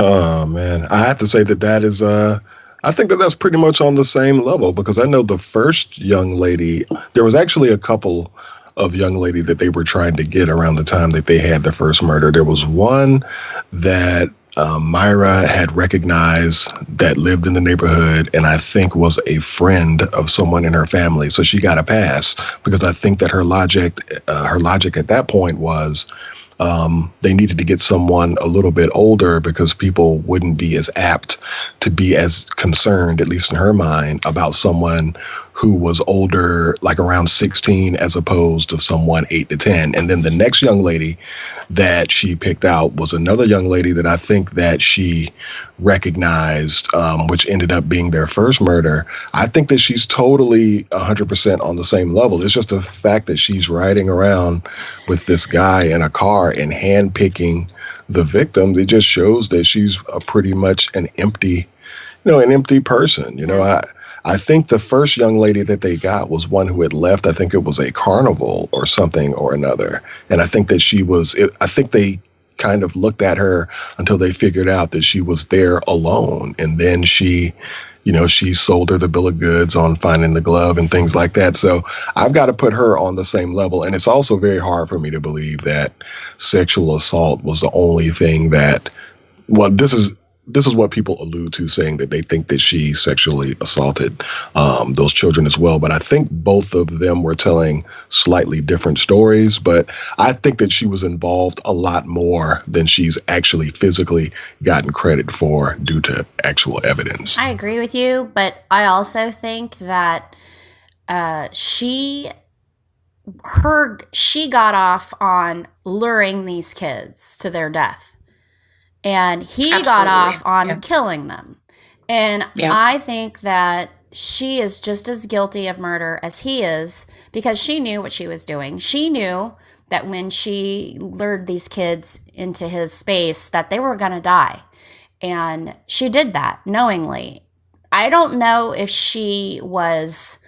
Oh man, I have to say that is I think that's pretty much on the same level, because I know the first young lady, there was actually a couple of young lady that they were trying to get around the time that they had the first murder. There was one that Myra had recognized that lived in the neighborhood, and I think was a friend of someone in her family. So she got a pass, because I think that her logic at that point was they needed to get someone a little bit older, because people wouldn't be as apt to be as concerned, at least in her mind, about someone who was older, like around 16, as opposed to someone 8 to 10. And then the next young lady that she picked out was another young lady that I think that she recognized, which ended up being their first murder. I think that she's totally 100% on the same level. It's just the fact that she's riding around with this guy in a car and handpicking the victims. It just shows that she's pretty much an empty person. I think the first young lady that they got was one who had left. I think it was a carnival or something or another. And I think that I think they kind of looked at her until they figured out that she was there alone. And then she sold her the bill of goods on finding the glove and things like that. So I've got to put her on the same level. And it's also very hard for me to believe that sexual assault was the only thing that, well, this is what people allude to, saying that they think that she sexually assaulted those children as well. But I think both of them were telling slightly different stories. But I think that she was involved a lot more than she's actually physically gotten credit for due to actual evidence. I agree with you, but I also think that she got off on luring these kids to their death. And he got off on killing them. And I think that she is just as guilty of murder as he is, because she knew what she was doing. She knew that when she lured these kids into his space that they were going to die. And she did that knowingly. I don't know if she was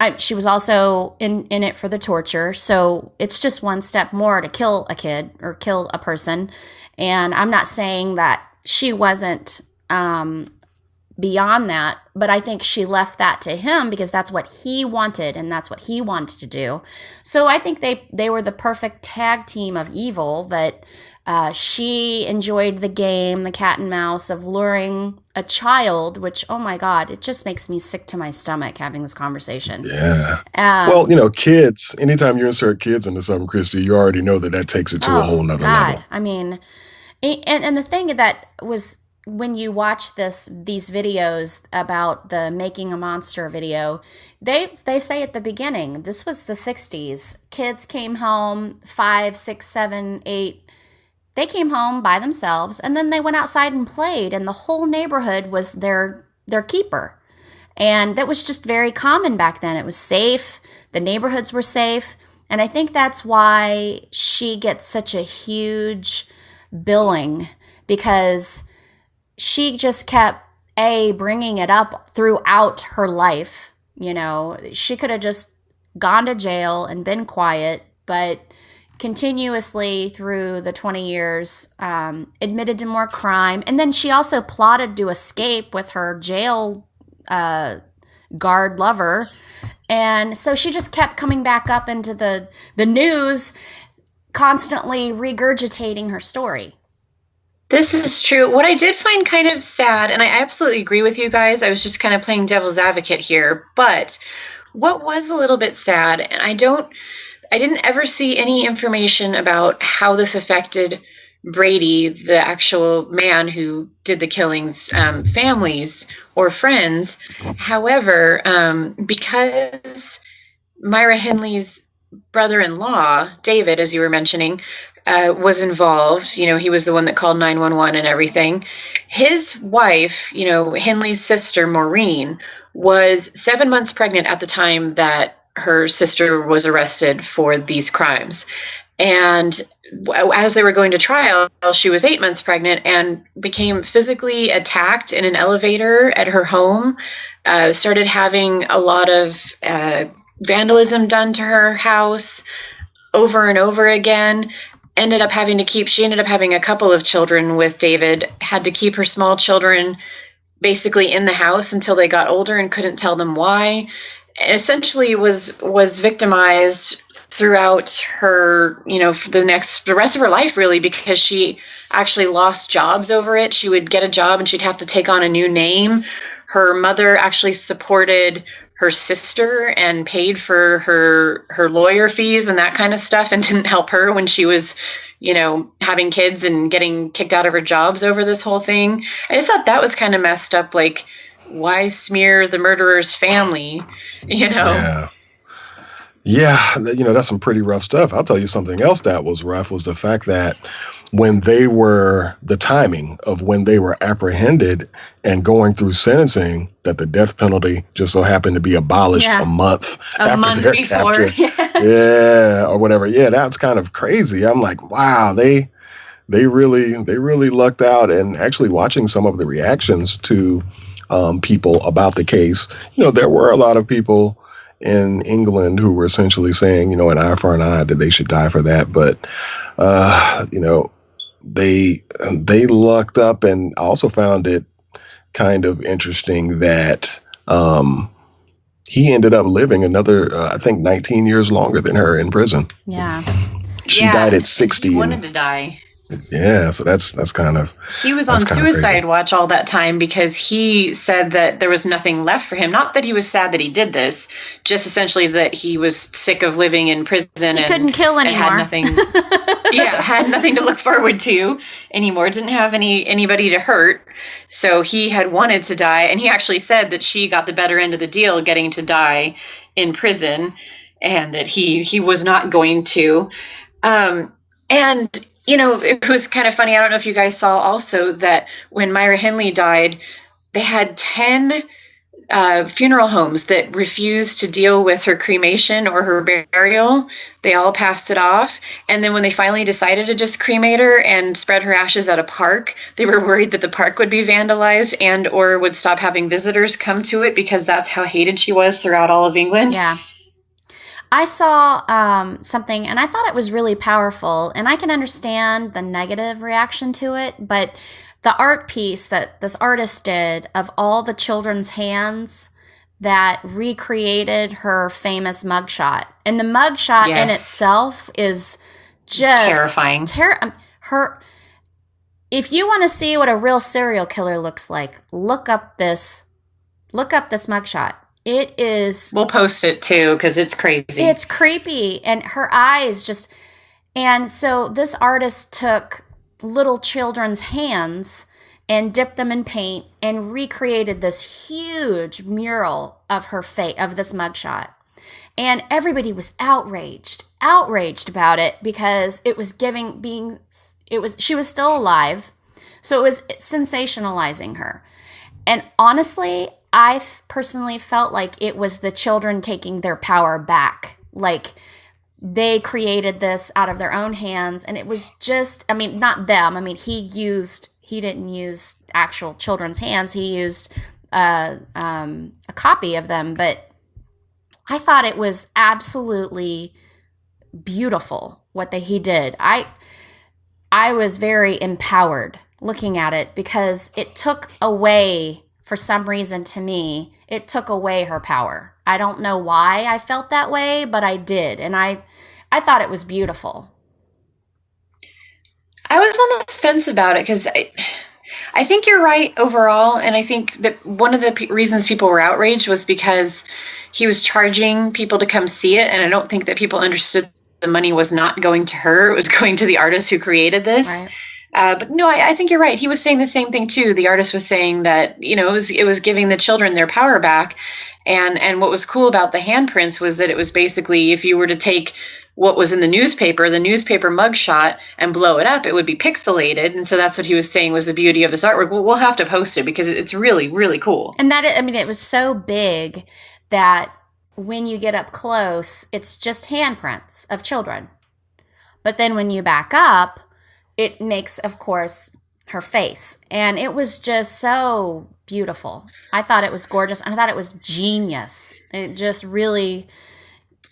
also in it for the torture. So it's just one step more to kill a kid or kill a person. And I'm not saying that she wasn't beyond that, but I think she left that to him because that's what he wanted and that's what he wanted to do. So I think they were the perfect tag team of evil, that she enjoyed the game, the cat and mouse of luring a child, which, oh my God, it just makes me sick to my stomach having this conversation. Yeah. Well, kids, anytime you insert kids into something, Christy, you already know that takes it to a whole nother level. I mean, and the thing that was, when you watch these videos about the Making a Monster video, they say at the beginning, this was the 60s. Kids came home, 5, 6, 7, 8. They came home by themselves, and then they went outside and played, and the whole neighborhood was their keeper. And that was just very common back then. It was safe. The neighborhoods were safe. And I think that's why she gets such a huge billing, because she just kept bringing it up throughout her life. She could have just gone to jail and been quiet, but continuously through the 20 years admitted to more crime. And then she also plotted to escape with her jail guard lover. And so she just kept coming back up into the news, constantly regurgitating her story. This is true. What I did find kind of sad, and I absolutely agree with you guys, I was just kind of playing devil's advocate here, but what was a little bit sad, and I didn't ever see any information about how this affected Brady, the actual man who did the killings, families or friends. However, because Myra Hindley's brother-in-law, David, as you were mentioning, was involved. He was the one that called 911 and everything. His wife, Hindley's sister, Maureen, was 7 months pregnant at the time that her sister was arrested for these crimes. And as they were going to trial, she was 8 months pregnant and became physically attacked in an elevator at her home, started having a lot of vandalism done to her house over and over again. She ended up having a couple of children with David, had to keep her small children basically in the house until they got older and couldn't tell them why. Essentially was victimized throughout her, for the rest of her life, really, because she actually lost jobs over it. She would get a job and she'd have to take on a new name. Her mother actually supported her sister and paid for her lawyer fees and that kind of stuff, and didn't help her when she was, having kids and getting kicked out of her jobs over this whole thing. I just thought that was kind of messed up. Like, why smear the murderer's family, Yeah, that's some pretty rough stuff. I'll tell you something else that was rough was the fact that the timing of when they were apprehended and going through sentencing, that the death penalty just so happened to be abolished a month after their before. Capture. Yeah, or whatever. Yeah, that's kind of crazy. I'm like, wow, they really lucked out. And actually watching some of the reactions to people about the case, there were a lot of people in England who were essentially saying, an eye for an eye, that they should die for that. But, they lucked up, and also found it kind of interesting that he ended up living another, I think, 19 years longer than her in prison. Yeah. She died at 60. He wanted to die. Yeah, so that's kind of... He was on suicide watch all that time because he said that there was nothing left for him. Not that he was sad that he did this, just essentially that he was sick of living in prison and couldn't kill anymore. Had nothing. Had nothing to look forward to anymore. Didn't have anybody to hurt, so he had wanted to die. And he actually said that she got the better end of the deal, getting to die in prison, and that he was not going to. And it was kind of funny. I don't know if you guys saw also that when Myra Hindley died, they had 10 funeral homes that refused to deal with her cremation or her burial. They all passed it off. And then when they finally decided to just cremate her and spread her ashes at a park, they were worried that the park would be vandalized and or would stop having visitors come to it, because that's how hated she was throughout all of England. Yeah. I saw something, and I thought it was really powerful, and I can understand the negative reaction to it, but the art piece that this artist did of all the children's hands that recreated her famous mugshot. And the mugshot in itself is just terrifying. If you want to see what a real serial killer looks like, look up this mugshot. It is. We'll post it too because it's crazy. It's creepy, and her eyes just. And so this artist took little children's hands and dipped them in paint and recreated this huge mural of her face, of this mugshot. And everybody was outraged about it because it was she was still alive. So it was sensationalizing her. And honestly, I personally felt like it was the children taking their power back. Like they created this out of their own hands. And it was just, I mean, not them. I mean, he didn't use actual children's hands. He used a copy of them. But I thought it was absolutely beautiful what he did. I was very empowered looking at it because it took away, for some reason to me, it took away her power. I don't know why I felt that way, but I did. And I thought it was beautiful. I was on the fence about it because I think you're right overall. And I think that one of the reasons people were outraged was because he was charging people to come see it. And I don't think that people understood the money was not going to her. It was going to the artist who created this. Right. But no, I think you're right. He was saying the same thing too. The artist was saying that, it was giving the children their power back. And what was cool about the handprints was that it was basically, if you were to take what was in the newspaper mugshot, and blow it up, it would be pixelated. And so that's what he was saying was the beauty of this artwork. We'll have to post it because it's really, really cool. And it was so big that when you get up close, it's just handprints of children. But then when you back up, it makes, of course, her face. And it was just so beautiful. I thought it was gorgeous. I thought it was genius. It just really,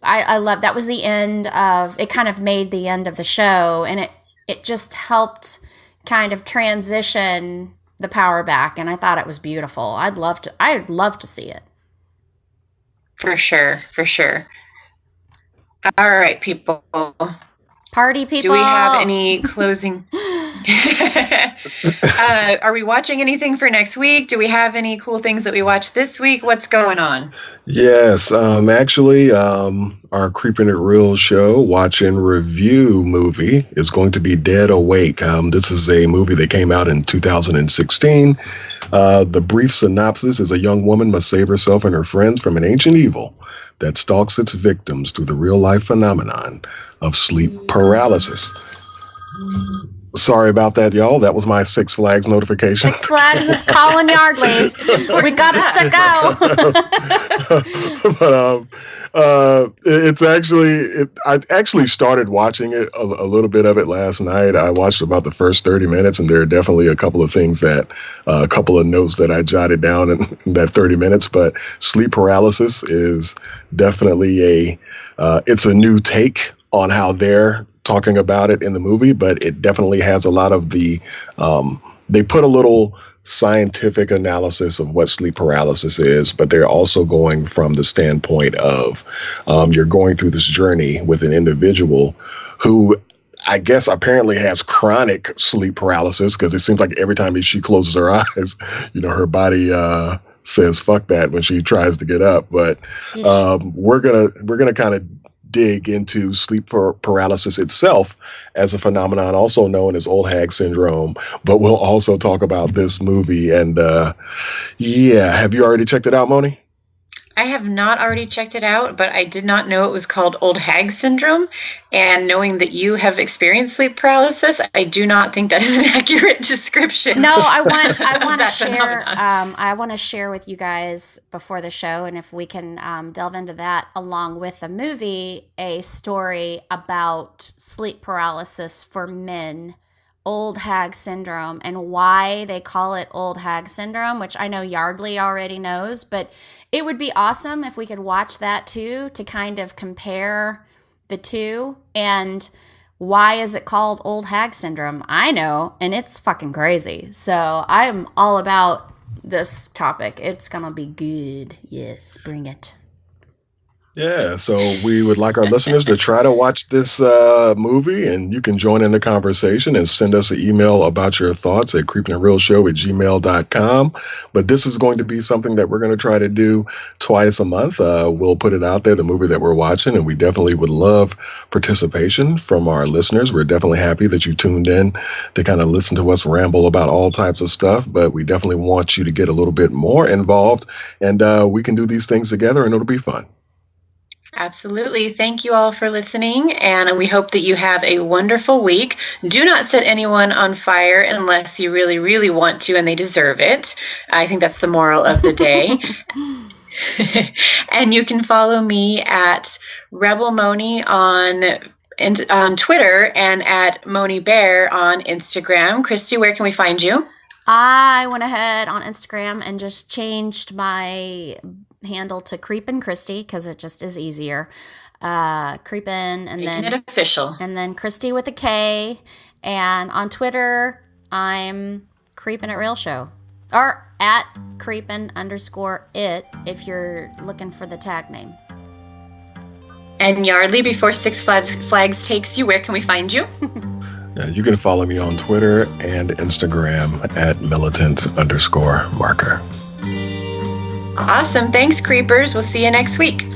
I love, that was the end of, it kind of made the end of the show. And it just helped kind of transition the power back. And I thought it was beautiful. I'd love to see it. For sure. All right, people. Party people. Do we have any closing? Are we watching anything for next week? Do we have any cool things that we watched this week? What's going on? Yes, actually, our Creeping It Real show, watch and review movie is going to be Dead Awake. This is a movie that came out in 2016. The brief synopsis is a young woman must save herself and her friends from an ancient evil that stalks its victims through the real-life phenomenon of sleep paralysis. Sorry about that, y'all. That was my Six Flags notification. Six Flags is calling Yardley. We got to go. But it's actually, I actually started watching it, a little bit of it last night. I watched about the first 30 minutes, and there are definitely a couple of things a couple of notes that I jotted down in that 30 minutes. But sleep paralysis is definitely it's a new take on how they're talking about it in the movie, but it definitely has a lot of the, they put a little scientific analysis of what sleep paralysis is, but they're also going from the standpoint of you're going through this journey with an individual who I guess apparently has chronic sleep paralysis, because it seems like every time she closes her eyes, her body says fuck that when she tries to get up. But we're gonna kind of dig into sleep paralysis itself as a phenomenon, also known as old hag syndrome. But we'll also talk about this movie. And have you already checked it out, Moni? I have not already checked it out, but I did not know it was called old hag syndrome. And knowing that you have experienced sleep paralysis, I do not think that is an accurate description. No, I want to share. I want to share with you guys before the show, and if we can delve into that along with the movie, a story about sleep paralysis for men, old hag syndrome, and why they call it old hag syndrome, which I know Yardley already knows, but it would be awesome if we could watch that too, to kind of compare the two. And Why is it called old hag syndrome? I know, and it's fucking crazy. So I'm all about this topic. It's gonna be good. Yes, bring it. Yeah, so we would like our listeners to try to watch this movie, and you can join in the conversation and send us an email about your thoughts at creepingandrealshow@gmail.com. But this is going to be something that we're going to try to do twice a month. We'll put it out there, the movie that we're watching, and we definitely would love participation from our listeners. We're definitely happy that you tuned in to kind of listen to us ramble about all types of stuff, but we definitely want you to get a little bit more involved, and we can do these things together, and it'll be fun. Absolutely. Thank you all for listening, and we hope that you have a wonderful week. Do not set anyone on fire unless you really, really want to, and they deserve it. I think that's the moral of the day. And you can follow me at Rebel Moni on Twitter and at Moni Bear on Instagram. Christy, where can we find you? I went ahead on Instagram and just changed my handle to Creepin' Christy because it just is easier. Creepin' and Making it official. And then Christy with a K. And on Twitter, I'm Creepin' at Real Show. Or at Creepin_it if you're looking for the tag name. And Yardley, before Six Flags takes you, where can we find you? You can follow me on Twitter and Instagram at militant_marker. Awesome. Thanks, Creepers. We'll see you next week.